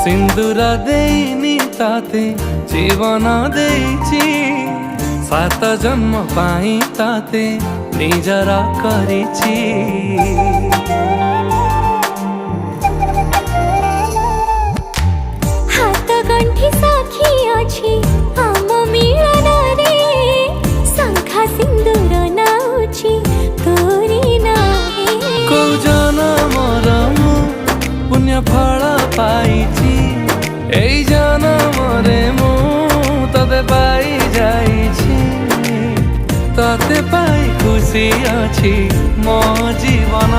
सिंदूर देनी ताते जीवन देइछि सात जन्म पाई ताते निजर करिछि। हाथ गंठी साखी अछि आम मिलन रे शंखा सिंदूर नाउछि तोरी नाहे। को जनमर मु पुण्य फल पाइछि एई जनमरे मु तते पाई जाइछि। तते पाई खुशी अछि मो जीवन।